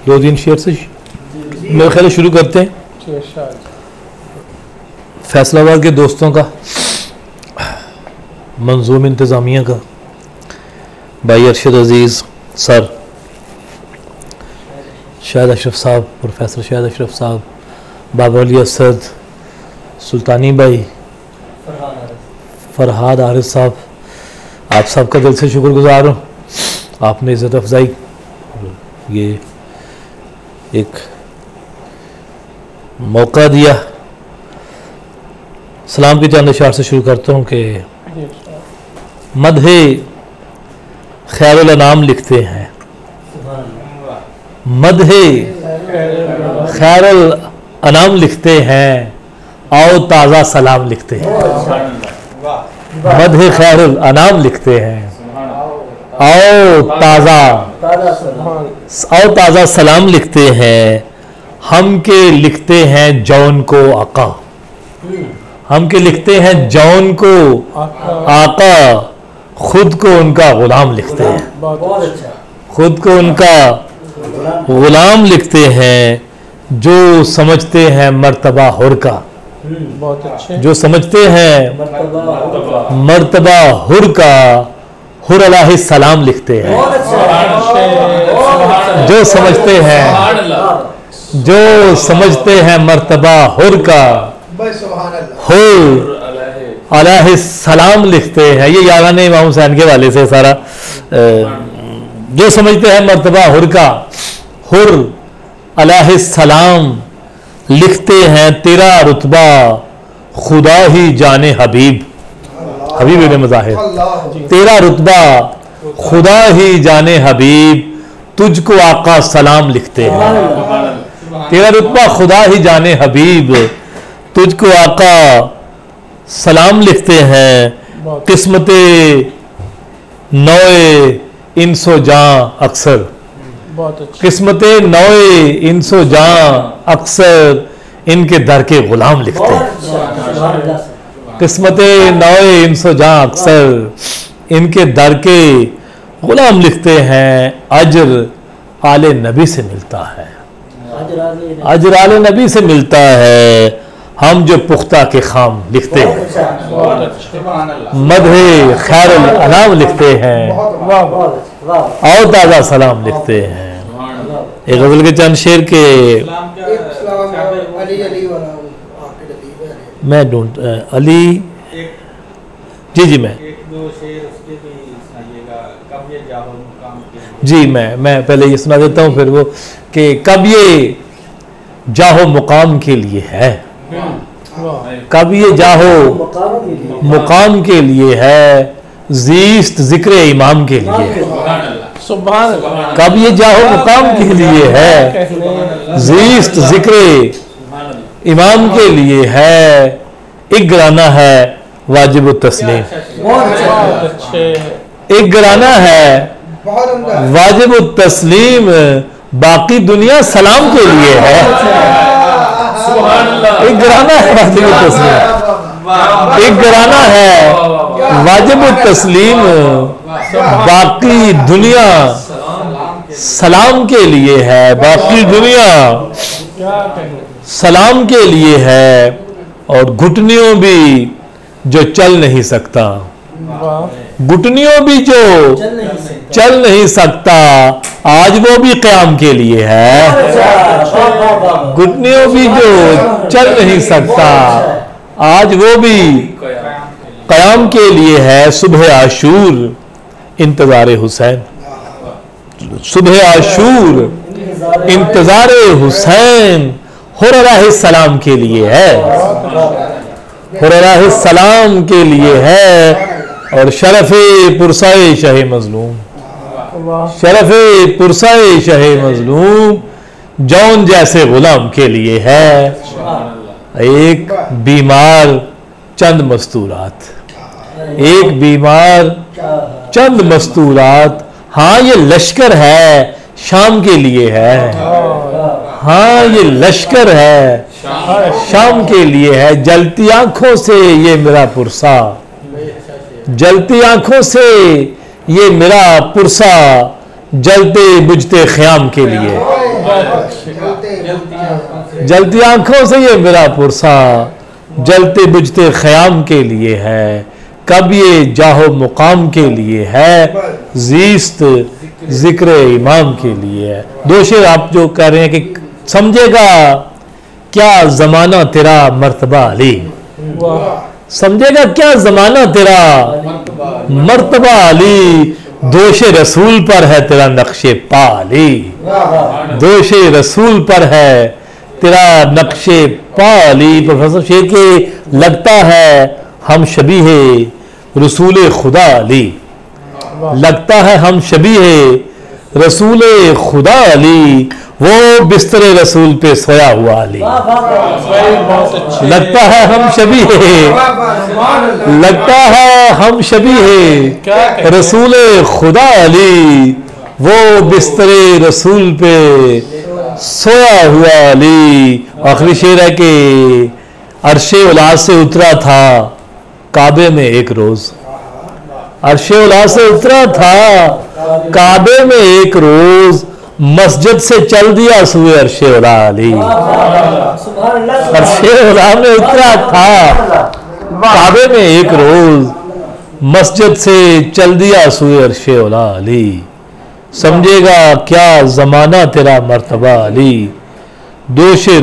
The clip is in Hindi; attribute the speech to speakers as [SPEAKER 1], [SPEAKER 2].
[SPEAKER 1] 2-3 शेर से मेरे ख्याल शुरू करते हैं। फैसलाबाद के दोस्तों का मंजूम इंतज़ामिया का भाई अरशद अजीज़ सर, शाहिद अशरफ साहब, प्रोफेसर शाहिद अशरफ साहब, बाबर अली असद, सुल्तानी भाई, फरहाद आरिफ साहब, आप सबका दिल से शुक्रगुजार हूँ। आपने इज़्ज़त अफजाई, ये एक मौका दिया। सलाम की चंद अशार से शुरू करता हूँ कि मदहे खैरुल अनाम लिखते हैं, मदहे खैरुल अनाम लिखते हैं, आओ ताज़ा सलाम लिखते हैं। मदहे खैरुल अनाम लिखते हैं, आओ ताज़ा सलाम लिखते हैं। हम के लिखते हैं जौन को आका, हम के लिखते हैं जौन को आका, खुद को उनका गुलाम लिखते हैं, खुद को उनका गुलाम लिखते हैं। जो समझते हैं मर्तबा हुर का, जो समझते हैं मर्तबा हुर का, हुर अलैहि सलाम लिखते हैं। जो समझते हैं, जो समझते हैं मर्तबा हुर का, हुर अलैहि सलाम लिखते हैं। ये यारान इमाम हुसैन के वाले से सारा, जो समझते हैं मर्तबा हुर का, हुर अलैहि सलाम लिखते हैं। तेरा रुतबा खुदा ही जाने हबीब, हबीब इब्न मुजाहिर, तेरा रुतबा खुदा ही जाने हबीब, तुझको आका सलाम लिखते हैं। तेरा रुतबा खुदा ही जाने हबीब, तुझको आका सलाम लिखते हैं। किस्मते नौए इंसो जां अक्सर, किस्मते नौए इंसो जां अक्सर, इनके दर के गुलाम लिखते हैं। किस्मते नौए इंसो जां अक्सर, इनके दर के गुलाम लिखते हैं। अजर आले नबी से मिलता है, अजर आले नबी से मिलता है। हम जो पुख्ता के खाम लिखते हैं, मदहे खैरुल अनाम लिखते हैं, और ताज़ा सलाम लिखते हैं। एक गजल के चंद शेर के मैं ढूंढ अली जी मैं जी मैं पहले ये सुना देता हूँ, फिर वो कि कब ये जाहो मुकाम के लिए है, कब ये जाहो मुकाम के लिए है, ज़ीस्त ज़िक्र इमाम के लिए है। कब ये जाहो मुकाम के लिए है, ज़ीस्त ज़िक्र इमाम के लिए है। एक गिराना है वाजिब तस्लीम, एक गिराना है वाजिब तस्लीम, बाकी दुनिया सलाम के लिए है। एक गिराना है वाजिब तस्लीम, एक गिराना है वाजिब तस्लीम, बाकी दुनिया सलाम के लिए है। बाकी दुनिया सलाम के लिए है। और घुटनियों भी जो चल नहीं सकता, घुटनियों भी जो चल नहीं सकता, आज वो भी क़याम के लिए है। घुटनियों भी जो चल नहीं सकता, आज वो भी क़याम के लिए है। सुबह आशूर इंतज़ार हुसैन, सुबह आशूर इंतज़ार हुसैन, हुर अलैहि सलाम के लिए है, हुर अलैहि सलाम के लिए है। और शरफ़े पुरसाए शहे मज़लूम, शरफ़े पुरसाए शहे मज़लूम, जौन जैसे गुलाम के लिए है। एक बीमार चंद मस्तूरात, एक बीमार चंद मस्तूरात, हाँ ये लश्कर है शाम के लिए है, हाँ ये लश्कर है शाम के लिए है। जलती आंखों से ये मेरा पुरसा, जलती आंखों से ये मेरा पुरसा, जलते बुझते ख्याम के लिए, जलती आंखों से ये मेरा पुरसा जलते बुझते ख़याम के लिए है, कब ये जाहो मुकाम के लिए है, जीस्त जिक्र इमाम के लिए है। दो शेर आप जो कह रहे हैं कि समझेगा क्या जमाना तेरा मर्तबा अली, समझेगा क्या जमाना तेरा मर्तबा अली, दोषे रसूल पर है तेरा नक्शे पा अली, दोषे रसूल पर है तेरा नक्शे पा अली। प्रोफेसर शेर के लगता है हम शबी है रसूल खुदा अली, लगता है हम शबी है रसूल खुदा अली, वो बिस्तरे रसूल पे सोया हुआ अली। लगता है हम शबी है, लगता है हम शबी है रसूल खुदा अली, वो बिस्तरे रसूल पे सोया हुआ अली। आखिरी शेर है कि अर्शे उला से उतरा था काबे में एक रोज, अर्शे उला से उतरा था काबे में एक रोज, मस्जिद से चल दिया सुए अर्शे उला अली। अर्शे उला में उतरा था काबे में एक रोज, मस्जिद से चल दिया सुए अर्शे उला अली, समझेगा क्या जमाना तेरा मर्तबा अली, दोषे